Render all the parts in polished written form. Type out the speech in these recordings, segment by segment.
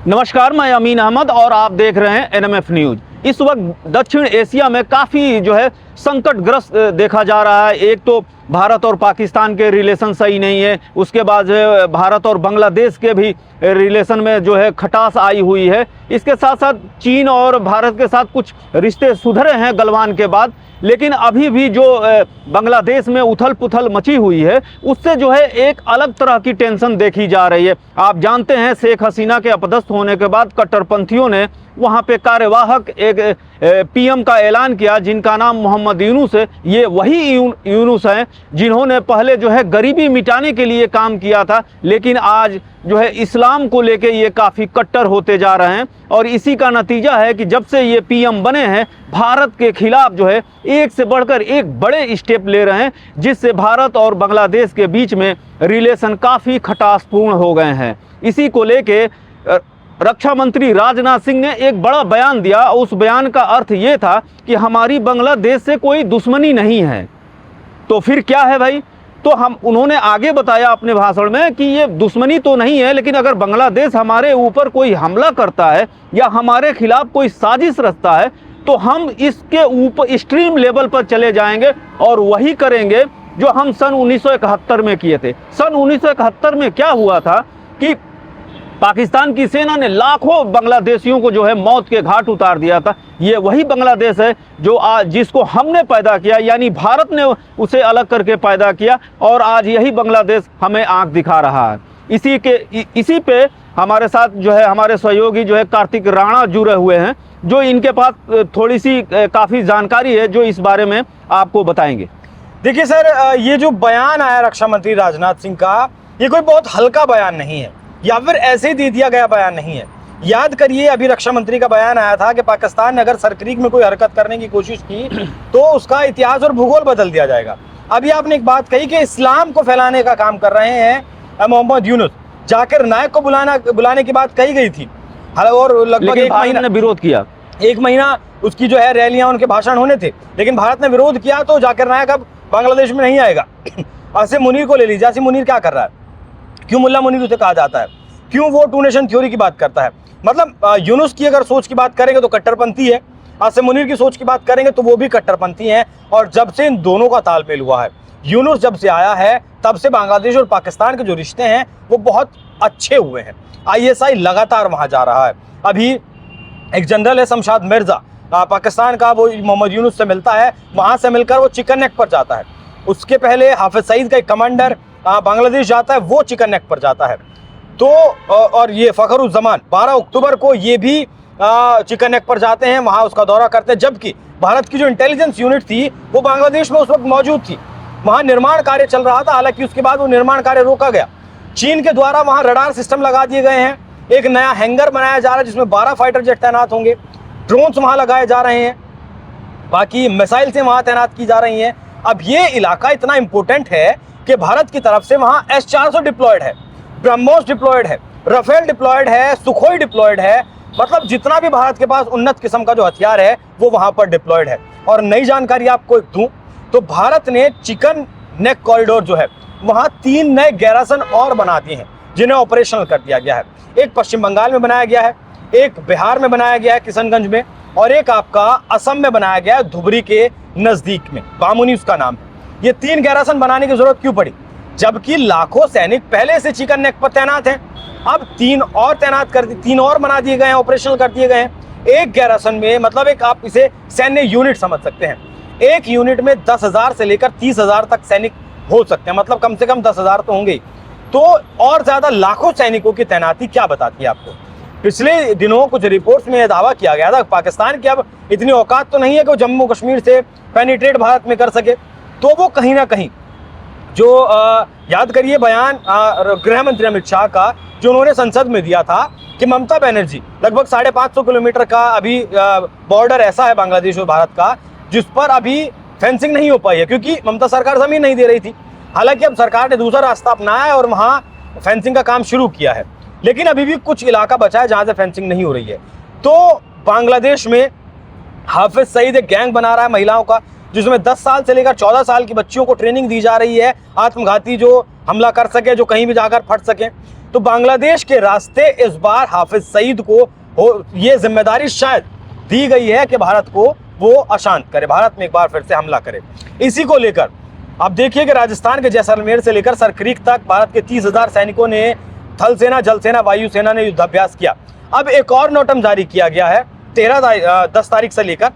नमस्कार, मैं अमीन अहमद और आप देख रहे हैं एनएमएफ न्यूज। इस वक्त दक्षिण एशिया में काफ़ी संकटग्रस्त देखा जा रहा है। एक तो भारत और पाकिस्तान के रिलेशन सही नहीं है, उसके बाद भारत और बांग्लादेश के भी रिलेशन में खटास आई हुई है। इसके साथ साथ चीन और भारत के साथ कुछ रिश्ते सुधरे हैं गलवान के बाद, लेकिन अभी भी जो बांग्लादेश में उथल पुथल मची हुई है उससे एक अलग तरह की टेंशन देखी जा रही है। आप जानते हैं शेख हसीना के अपदस्थ होने के बाद कट्टरपंथियों ने वहाँ पे कार्यवाहक एक पीएम का ऐलान किया जिनका नाम मोहम्मद यूनुस है। ये वही यूनुस हैं जिन्होंने पहले गरीबी मिटाने के लिए काम किया था, लेकिन आज इस्लाम को लेके ये काफ़ी कट्टर होते जा रहे हैं। और इसी का नतीजा है कि जब से ये पीएम बने हैं भारत के खिलाफ एक से बढ़कर एक बड़े स्टेप ले रहे हैं, जिससे भारत और बांग्लादेश के बीच में रिलेशन काफ़ी खटासपूर्ण हो गए हैं। इसी को लेके रक्षा मंत्री राजनाथ सिंह ने एक बड़ा बयान दिया। उस बयान का अर्थ ये था कि हमारी बांग्लादेश से कोई दुश्मनी नहीं है। तो फिर क्या है भाई? तो उन्होंने आगे बताया अपने भाषण में कि ये दुश्मनी तो नहीं है, लेकिन अगर बांग्लादेश हमारे ऊपर कोई हमला करता है या हमारे खिलाफ कोई साजिश रचता है तो हम इसके ऊपर एक्सट्रीम लेवल पर चले जाएंगे और वही करेंगे जो हम सन 1971 में किए थे। सन 1971 में क्या हुआ था कि पाकिस्तान की सेना ने लाखों बांग्लादेशियों को मौत के घाट उतार दिया था। ये वही बांग्लादेश है जो आज जिसको हमने पैदा किया, यानी भारत ने उसे अलग करके पैदा किया, और आज यही बांग्लादेश हमें आंख दिखा रहा है। इसी पे हमारे साथ हमारे सहयोगी कार्तिक राणा जुड़े हुए हैं, जो इनके पास थोड़ी सी काफ़ी जानकारी है जो इस बारे में आपको बताएंगे। देखिए सर, ये जो बयान आया रक्षा मंत्री राजनाथ सिंह का, ये कोई बहुत हल्का बयान नहीं है या फिर ऐसे ही दे दिया गया बयान नहीं है। याद करिए, अभी रक्षा मंत्री का बयान आया था कि पाकिस्तान ने अगर सरक्रीक में कोई हरकत करने की कोशिश की तो उसका इतिहास और भूगोल बदल दिया जाएगा। अभी आपने एक बात कही कि इस्लाम को फैलाने का काम कर रहे हैं मोहम्मद यूनुस। जाकिर नायक को बुलाने की बात कही गई थी और लगभग एक महीना ने विरोध किया। एक महीना उसकी रैलियां, उनके भाषण होने थे, लेकिन भारत ने विरोध किया तो जाकिर नायक अब बांग्लादेश में नहीं आएगा। आसिम मुनीर को ले लीजिए। आसिम मुनीर क्या कर रहा है? क्यों मुल्ला मुनीर उसे कहा जाता है? क्यों वो टू नेशन थ्योरी की बात करता है? मतलब यूनुस की अगर सोच की बात करेंगे तो कट्टरपंथी है, आसिम मुनीर की सोच की बात करेंगे तो वो भी कट्टरपंथी हैं। और जब से इन दोनों का तालमेल हुआ है, यूनुस जब से आया है, तब से बांग्लादेश और पाकिस्तान के जो रिश्ते हैं वो बहुत अच्छे हुए हैं। ISI लगातार वहाँ जा रहा है। अभी एक जनरल है शमशाद मिर्जा, पाकिस्तान का, वो मोहम्मद यूनुस से मिलता है, वहाँ से मिलकर वो चिकन नेक पर जाता है। उसके पहले हाफिज सईद का एक कमांडर बांग्लादेश जाता है, वो चिकन नेक पर जाता है। तो और ये फखरुज़्ज़मान 12 अक्टूबर को ये भी चिकन नेक पर जाते हैं, वहाँ उसका दौरा करते हैं। जबकि भारत की जो इंटेलिजेंस यूनिट थी वो बांग्लादेश में उस वक्त मौजूद थी, वहाँ निर्माण कार्य चल रहा था। हालांकि उसके बाद वो निर्माण कार्य रोका गया। चीन के द्वारा वहाँ रडार सिस्टम लगा दिए गए हैं, एक नया हैंगर बनाया जा रहा है जिसमें 12 फाइटर जेट तैनात होंगे, ड्रोन्स वहाँ लगाए जा रहे हैं, बाकी मिसाइल से वहाँ तैनात की जा रही हैं। अब ये इलाका इतना इंपॉर्टेंट है कि भारत की तरफ से वहाँ S-400 डिप्लॉयड है, ब्रह्मोस डिप्लॉयड है, राफेल डिप्लॉयड है, सुखोई डिप्लॉयड है। मतलब जितना भी भारत के पास उन्नत किस्म का जो हथियार है वो वहाँ पर डिप्लॉयड है। और नई जानकारी आपको एक दूं तो भारत ने चिकन नेक कॉरिडोर जो है वहाँ 3 नए गैरासन और बना दिए हैं जिन्हें ऑपरेशनल कर दिया गया है। एक पश्चिम बंगाल में बनाया गया है, एक बिहार में बनाया गया है किशनगंज में, और एक आपका असम में बनाया गया है धुबरी के नज़दीक में, बामुनी उसका नाम है। ये 3 गैरासन बनाने की जरूरत क्यों पड़ी? जबकि लाखों सैनिक पहले से चिकन नेक पर तैनात हैं। अब 3 और बना दिए गए हैं, ऑपरेशनल कर दिए गए हैं। एक गैरासन में मतलब एक आप इसे सैन्य यूनिट समझ सकते हैं। एक यूनिट में 10,000 से लेकर 30,000 तक सैनिक हो सकते हैं, मतलब कम से कम 10,000 तो होंगे। तो और ज्यादा लाखों सैनिकों की तैनाती क्या बताती है आपको? पिछले दिनों कुछ रिपोर्ट्स में यह दावा किया गया था पाकिस्तान की अब इतनी औकात तो नहीं है कि वो जम्मू कश्मीर से पेनिट्रेट भारत में कर सके। तो वो कहीं ना कहीं जो याद करिए बयान गृह मंत्री अमित शाह का जो उन्होंने संसद में दिया था कि ममता बनर्जी लगभग 550 किलोमीटर का अभी बॉर्डर ऐसा है बांग्लादेश और भारत का जिस पर अभी फेंसिंग नहीं हो पाई है क्योंकि ममता सरकार जमीन नहीं दे रही थी। हालांकि अब सरकार ने दूसरा रास्ता अपनाया है और वहाँ फेंसिंग का काम शुरू किया है, लेकिन अभी भी कुछ इलाका बचा है जहाँ से फेंसिंग नहीं हो रही है। तो बांग्लादेश में हाफिज सईद एक गैंग बना रहा है महिलाओं का, जिसमें 10 साल से लेकर 14 साल की बच्चियों को ट्रेनिंग दी जा रही है, आत्मघाती जो हमला कर सके, जो कहीं भी जाकर फट सके। तो बांग्लादेश के रास्ते इस बार हाफिज सईद को ये जिम्मेदारी शायद दी गई है कि भारत को वो अशांत करे, भारत में एक बार फिर से हमला करे। इसी को लेकर आप देखिए कि राजस्थान के जैसलमेर से लेकर सरक्रीक तक भारत के 30,000 सैनिकों ने थल सेना, जल सेना, वायुसेना ने युद्धाभ्यास किया। अब एक और नोटम जारी किया गया है 10 तारीख से लेकर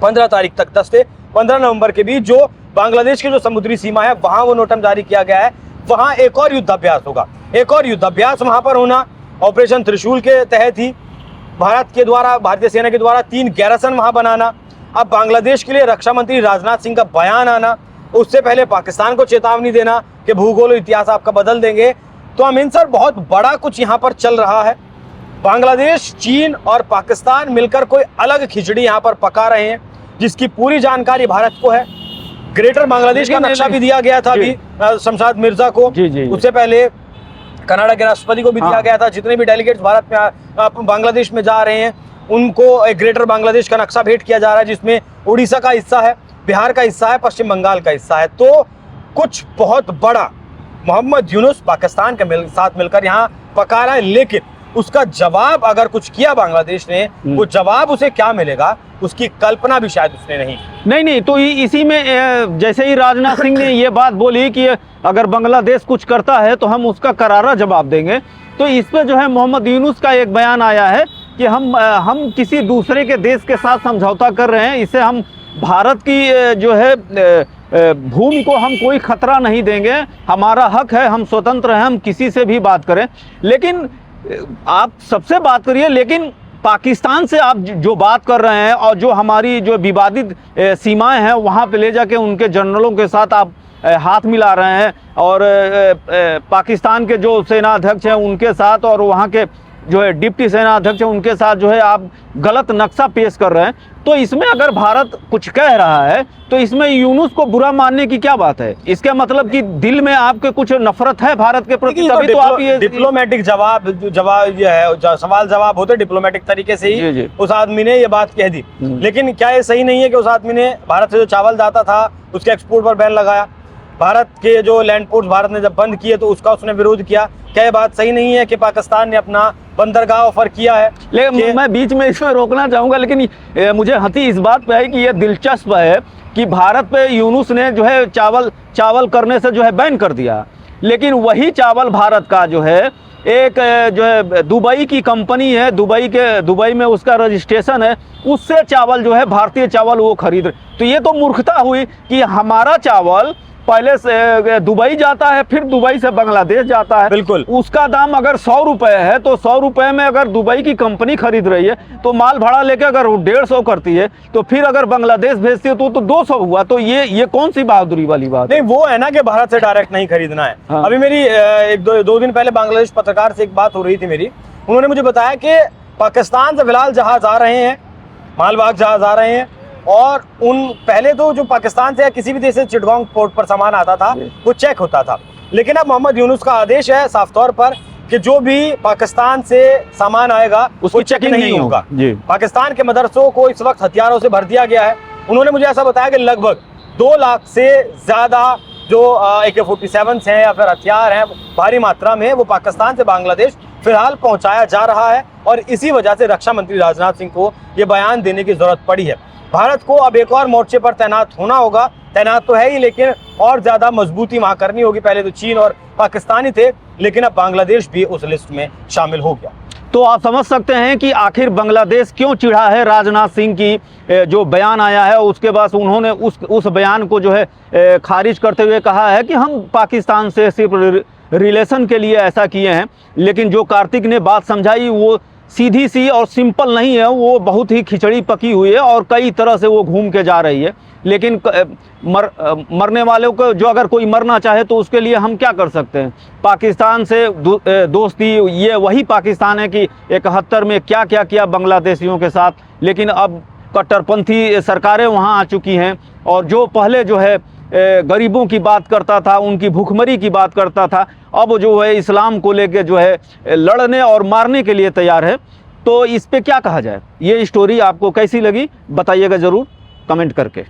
15 तारीख तक, 10 से 15 नवंबर के बीच जो बांग्लादेश की जो समुद्री सीमा है वहां वो नोटम जारी किया गया है। वहां एक और युद्धाभ्यास होगा, एक और युद्धाभ्यास वहां पर होना ऑपरेशन त्रिशूल के तहत ही भारत के द्वारा, भारतीय सेना के द्वारा 3 गैरसन वहां बनाना। अब बांग्लादेश के लिए रक्षा मंत्री राजनाथ सिंह का बयान आना, उससे पहले पाकिस्तान को चेतावनी देना कि भूगोल इतिहास आपका बदल देंगे। तो अमीन सर, बहुत बड़ा कुछ यहाँ पर चल रहा है। बांग्लादेश, चीन और पाकिस्तान मिलकर कोई अलग खिचड़ी यहाँ पर पका रहे हैं, जिसकी पूरी जानकारी भारत को है। ग्रेटर बांग्लादेश का नक्शा भी दिया गया था अभी शमशाद मिर्जा को, उससे पहले कनाडा के राष्ट्रपति को भी दिया गया था। जितने भी डेलीगेट्स भारत में बांग्लादेश में जा रहे हैं उनको एक ग्रेटर बांग्लादेश का नक्शा भेंट किया जा रहा है, जिसमें उड़ीसा का हिस्सा है, बिहार का हिस्सा है, पश्चिम बंगाल का हिस्सा है। तो कुछ बहुत बड़ा मोहम्मद यूनुस पाकिस्तान के साथ मिलकर यहाँ पका रहा है, लेकिन उसका जवाब अगर कुछ किया बांग्लादेश ने, वो जवाब उसे क्या मिलेगा उसकी कल्पना भी शायद उसने नहीं। तो इसी में जैसे ही राजनाथ सिंह ने ये बात बोली कि अगर बांग्लादेश कुछ करता है तो हम उसका करारा जवाब देंगे, तो इस पे जो है मोहम्मद यूनुस का एक बयान आया है कि हम किसी दूसरे के देश के साथ समझौता कर रहे हैं, इससे हम भारत की जो है भूमि को हम कोई खतरा नहीं देंगे, हमारा हक है, हम स्वतंत्र हैं, हम किसी से भी बात करें। लेकिन आप सबसे बात करिए, लेकिन पाकिस्तान से आप जो बात कर रहे हैं और जो हमारी जो विवादित सीमाएं हैं वहाँ पे ले जाके उनके जनरलों के साथ आप हाथ मिला रहे हैं, और पाकिस्तान के जो सेना अध्यक्ष हैं उनके साथ और वहाँ के जो है डिप्टी सेना अध्यक्ष हैं उनके साथ जो है आप गलत नक्शा पेश कर रहे हैं। तो इसमें अगर भारत कुछ कह रहा है तो इसमें यूनुस को बुरा मानने की क्या बात है? इसके मतलब कि दिल में आपके कुछ नफरत है भारत के प्रति, तभी तो आप ये डिप्लोमेटिक जवाब ये है, सवाल जवाब होते डिप्लोमेटिक तरीके से ही उस आदमी ने ये बात कह दी। लेकिन क्या ये सही नहीं है कि उस आदमी ने भारत से जो चावल जाता था उसके एक्सपोर्ट पर बैन लगाया? भारत के जो लैंड पोर्ट भारत ने जब बंद किए तो उसका उसने विरोध किया। क्या ये बात सही नहीं है कि पाकिस्तान ने अपना बंदरगाह ऑफर किया है? लेकिन मैं बीच में इसमें रोकना चाहूँगा, लेकिन मुझे हंसी इस बात पे है कि ये दिलचस्प है कि भारत पे यूनुस ने जो है चावल करने से जो है बैन कर दिया, लेकिन वही चावल भारत का जो है एक जो है दुबई की कंपनी है, दुबई में उसका रजिस्ट्रेशन है, उससे चावल जो है भारतीय चावल वो खरीद रहे। तो ये तो मूर्खता हुई कि हमारा चावल पहले से दुबई जाता है, फिर दुबई से बांग्लादेश जाता है। बिल्कुल, उसका दाम अगर 100 रुपए है तो 100 रुपए में अगर दुबई की कंपनी खरीद रही है तो माल भाड़ा लेके अगर वो 150 करती है तो फिर अगर बांग्लादेश भेजती है तो 200 हुआ। तो ये कौन सी बहादुरी वाली बात नहीं? वो है ना कि भारत से डायरेक्ट नहीं खरीदना है। हाँ। अभी मेरी दो दिन पहले बांग्लादेश पत्रकार से एक बात हो रही थी मेरी, उन्होंने मुझे बताया कि पाकिस्तान से फिलहाल जहाज आ रहे हैं, मालवाहक जहाज आ रहे हैं, और उन पहले तो जो पाकिस्तान से या किसी भी देश से चिटगांव पोर्ट पर सामान आता था वो चेक होता था, लेकिन अब मोहम्मद यूनुस का आदेश है साफ तौर पर कि जो भी पाकिस्तान से सामान आएगा उसको चेक नहीं होगा। पाकिस्तान के मदरसों को इस वक्त हथियारों से भर दिया गया है। उन्होंने मुझे ऐसा बताया कि लगभग 2 लाख से ज्यादा जो AK-47 हैं या फिर हथियार हैं भारी मात्रा में वो पाकिस्तान से बांग्लादेश फिलहाल पहुंचाया जा रहा है, और इसी वजह से रक्षा मंत्री राजनाथ सिंह को ये बयान देने की जरूरत पड़ी है। भारत को अब एक और मोर्चे पर तैनात होना होगा, तैनात तो है ही, लेकिन और ज्यादा मजबूती वहां करनी होगी। पहले तो चीन और पाकिस्तान ही थे, लेकिन अब बांग्लादेश भी उस लिस्ट में शामिल हो गया। तो आप समझ सकते हैं कि आखिर बांग्लादेश क्यों चिढ़ा है राजनाथ सिंह की जो बयान आया है। उसके बाद उन्होंने उस बयान को जो है खारिज करते हुए कहा है कि हम पाकिस्तान से सिर्फ रिलेशन के लिए ऐसा किए हैं, लेकिन जो कार्तिक ने बात समझाई वो सीधी सी और सिंपल नहीं है, वो बहुत ही खिचड़ी पकी हुई है और कई तरह से वो घूम के जा रही है। लेकिन मरने वालों को जो अगर कोई मरना चाहे तो उसके लिए हम क्या कर सकते हैं? पाकिस्तान से दोस्ती, ये वही पाकिस्तान है कि 71 में क्या क्या किया बांग्लादेशियों के साथ, लेकिन अब कट्टरपंथी सरकारें वहाँ आ चुकी हैं, और जो पहले जो है गरीबों की बात करता था, उनकी भूखमरी की बात करता था, अब जो है इस्लाम को लेके जो है लड़ने और मारने के लिए तैयार है। तो इस पे क्या कहा जाए? ये स्टोरी आपको कैसी लगी बताइएगा ज़रूर कमेंट करके।